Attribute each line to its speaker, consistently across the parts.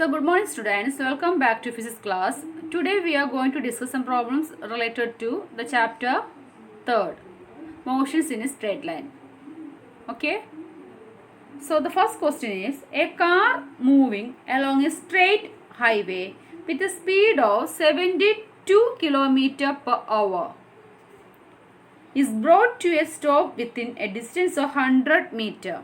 Speaker 1: So good morning students, welcome back to physics class. Today we are going to discuss some problems related to the chapter 3rd, motions in a straight line. Okay. So the first question is, a car moving along a straight highway with a speed of 72 km per hour is brought to a stop within a distance of 100 meter.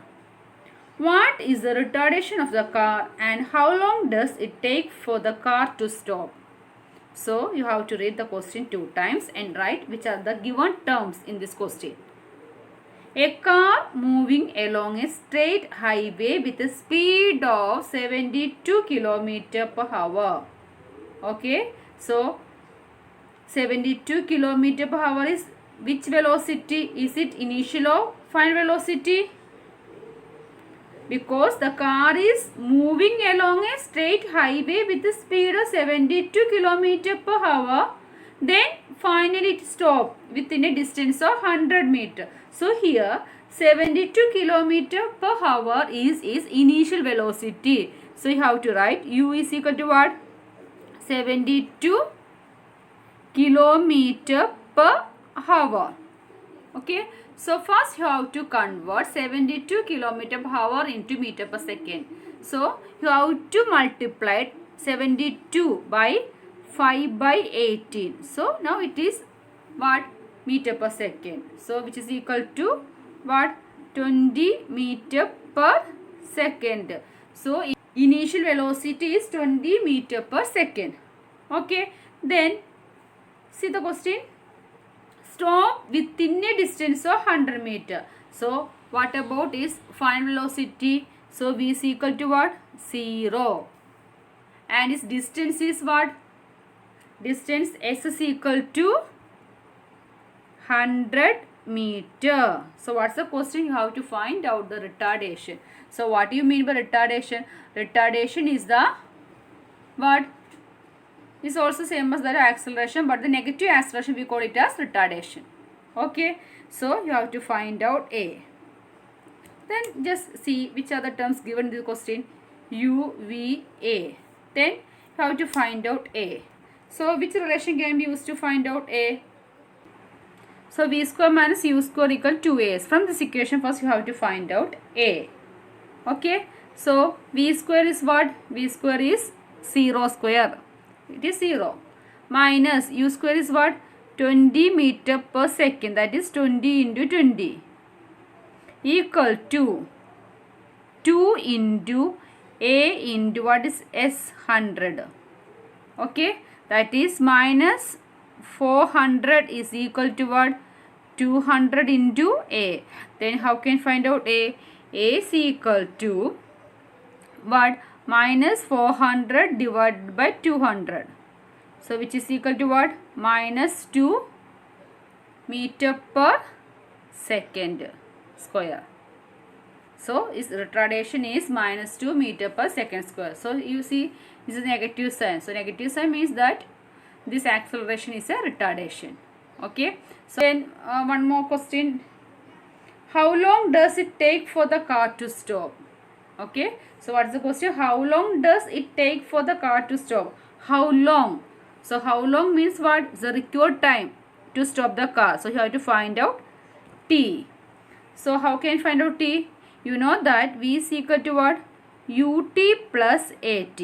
Speaker 1: What is the retardation of the car and how long does it take for the car to stop? So you have to read the question 2 times and write which are the given terms in this question. A car moving along a straight highway with a speed of 72 km per hour. Okay, so 72 km per hour is which velocity? Is it initial or final velocity? Because the car is moving along a straight highway with a speed of 72 km per hour, then finally it stops within a distance of 100 meter. So here 72 km per hour is initial velocity. So you have to write u is equal to what? 72 km per hour. Okay. So first you have to convert 72 km per hour into meter per second. So you have to multiply 72 by 5 by 18. So now it is what? Meter per second. So which is equal to what? 20 meter per second. So initial velocity is 20 meter per second. Okay. Then see the question. Stop within a distance of 100 meter. So what about is final velocity? So v is equal to what? 0. And its distance is what? Distance s is equal to 100 meter. So what's the question? You have to find out the retardation. So what do you mean by retardation? Retardation is the what? Is also same as the acceleration, but the negative acceleration we call it as retardation. Okay, so you have to find out A. Then just see which are the terms given in the question. U, V, A. Then you have to find out A. So which relation can be used to find out A? So V square minus U square equal to 2A. From this equation first you have to find out A. Okay, so V square is what? V square is 0 square. It is 0 minus u square is what? 20 meter per second, that is 20 into 20 equal to 2 into a into what is s 100. Okay, that is minus 400 is equal to what? 200 into a. Then how can you find out A? A is equal to what? Minus 400 divided by 200. So which is equal to what? Minus 2 meter per second square. So its retardation is minus 2 meter per second square. So you see this is negative sign. So negative sign means that this acceleration is a retardation. Okay. So then one more question. How long does it take for the car to stop? Okay, so what's the question? How long does it take for the car to stop? How long? So how long means what? The required time to stop the car. So you have to find out T. So how can you find out T? You know that V is equal to what? Ut plus At.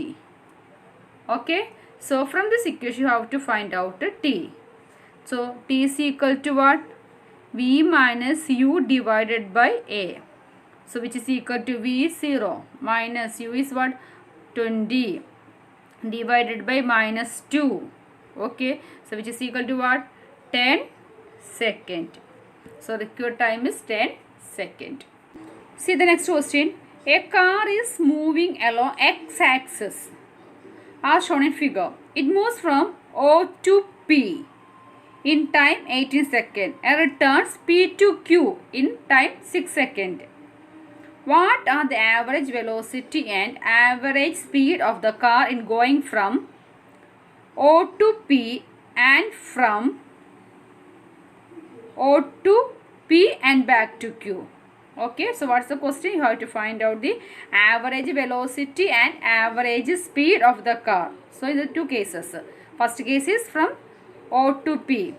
Speaker 1: Okay, so from this equation you have to find out T. So T is equal to what? V minus U divided by A. So which is equal to V is 0 minus U is what? 20 divided by minus 2. Okay. So which is equal to what? 10 second. So required time is 10 second. See the next question. A car is moving along x-axis as shown in figure. It moves from O to P in time 18 seconds and returns P to Q in time 6 seconds. What are the average velocity and average speed of the car in going from O to P and from O to P and back to Q? Okay, so what's the question? You have to find out the average velocity and average speed of the car. So in the two cases, first case is from O to P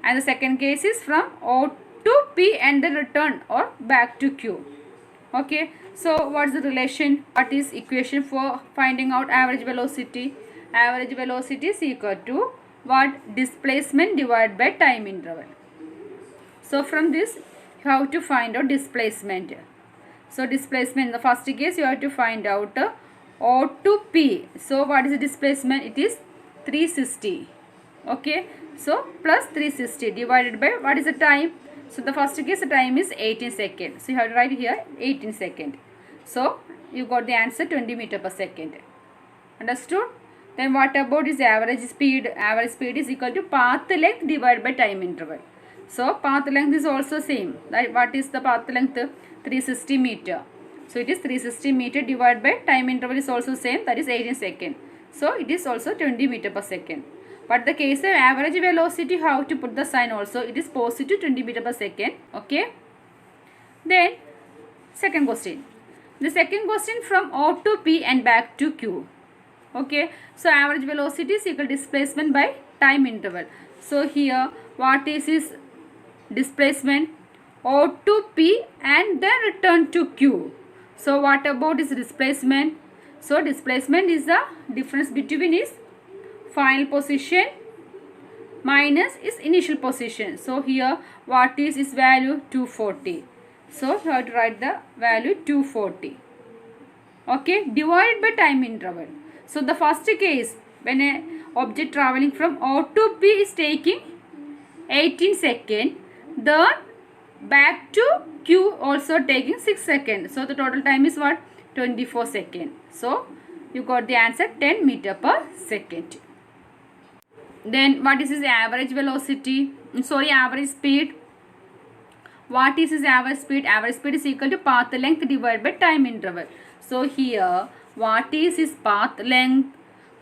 Speaker 1: and the second case is from O to P and then return or back to Q. Okay, so what's the relation? What is equation for finding out average velocity? Average velocity is equal to what? Displacement divided by time interval. So from this you have to find out displacement. So displacement in the first case you have to find out O to P. So what is the displacement? It is 360. Okay, so plus 360 divided by what is the time? So the first case the time is 18 seconds. So you have to write here 18 seconds. So you got the answer 20 meter per second. Understood? Then what about is average speed? Average speed is equal to path length divided by time interval. So path length is also same. What is the path length? 360 meter. So it is 360 meter divided by time interval is also same, that is 18 seconds. So it is also 20 meter per second. But the case of average velocity, how to put the sign also, it is positive 20 meter per second. Okay. Then second question. The second question from O to P and back to Q. Okay. So average velocity is equal to displacement by time interval. So here what is displacement? O to P and then return to Q. So what about is displacement? So displacement is the difference between is final position minus is initial position. So here what is its value? 240. So you have to write the value 240. Okay, divided by time interval. So the first case, when a object traveling from O to P is taking 18 seconds, then back to Q also taking 6 seconds. So the total time is what? 24 seconds. So you got the answer 10 meter per second. Then what is his average velocity? Sorry, average speed. What is his average speed? Average speed is equal to path length divided by time interval. So here what is his path length?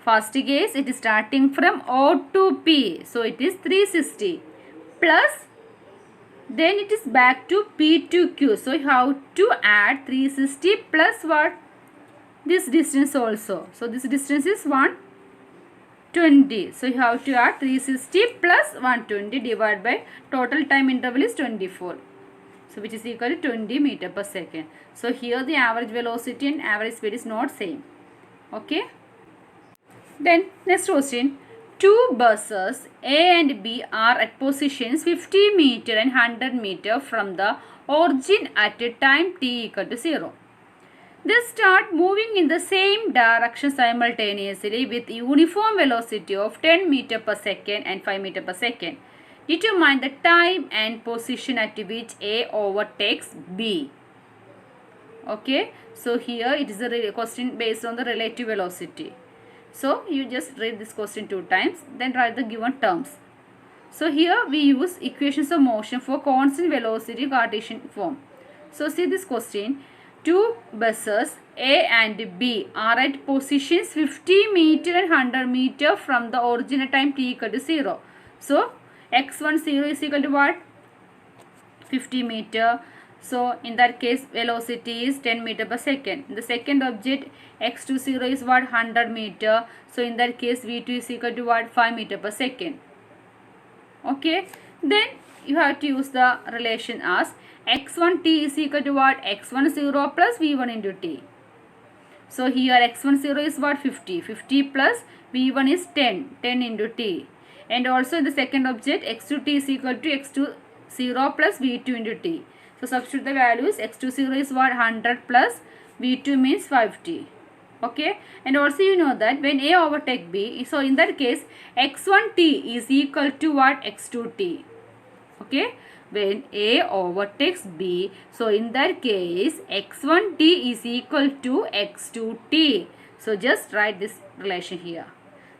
Speaker 1: First case it is starting from O to P. So it is 360 plus then it is back to P to Q. So you have to add 360 plus what? This distance also. So this distance is 120. So you have to add 360 plus 120 divided by total time interval is 24. So which is equal to 20 meter per second. So here the average velocity and average speed is not same. Okay. Then next question. Two buses A and B are at positions 50 meter and 100 meter from the origin at a time t equal to 0. They start moving in the same direction simultaneously with uniform velocity of 10 meter per second and 5 meter per second. Determine the time and position at which A overtakes B. Okay, so here it is a question based on the relative velocity. So you just read this question 2 times, then write the given terms. So here we use equations of motion for constant velocity Cartesian form. So see this question. Two buses A and B are at positions 50 meter and 100 meter from the origin at time t equal to 0. So x10 is equal to what? 50 meter. So in that case velocity is 10 meter per second. The second object x20 is what? 100 meter. So in that case v2 is equal to what? 5 meter per second. Okay. Then you have to use the relation as x1t is equal to what? x10 plus v1 into t. So here x10 is what? 50. 50 plus v1 is 10. 10 into t. And also in the second object x2t is equal to x20 plus v2 into t. So substitute the values. x20 is what? 100 plus v2 means 5t. Okay. And also you know that when A overtake B, so in that case x1t is equal to what? x2t. Okay. When A overtakes B, so in that case x1t is equal to x2t. So just write this relation here.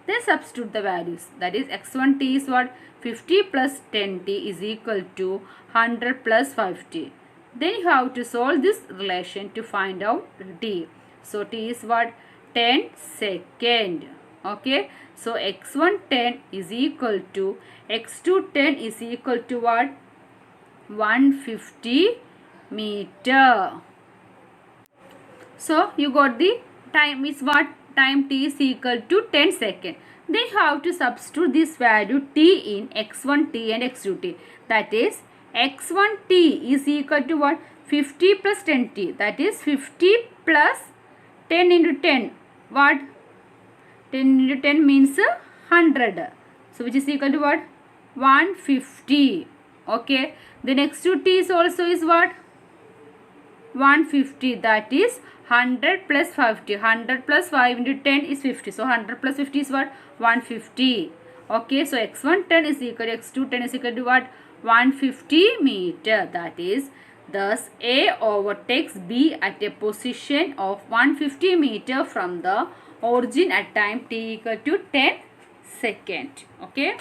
Speaker 1: Then substitute the values. That is x1t is what? 50 plus 10t is equal to 100 plus 5t. Then you have to solve this relation to find out t. So t is what? 10 second. Okay. So x1 10 is equal to x2 10 is equal to what? 150 meter. So you got the time is what? Time t is equal to 10 seconds. Then you have to substitute this value t in x1 t and x2 t. That is x1 t is equal to what? 50 plus 10 t. That is 50 plus 10 into 10. What? 10 into 10 means 100. So which is equal to what? 150. Okay. The next two t is also is what? 150. That is 100 plus 50. 100 plus 5 into 10 is 50. So 100 plus 50 is what? 150. Okay. So x1 10 is equal to x2 10 is equal to what? 150 meter. That is, thus A overtakes B at a position of 150 meter from the origin at time t equal to 10 second. Okay.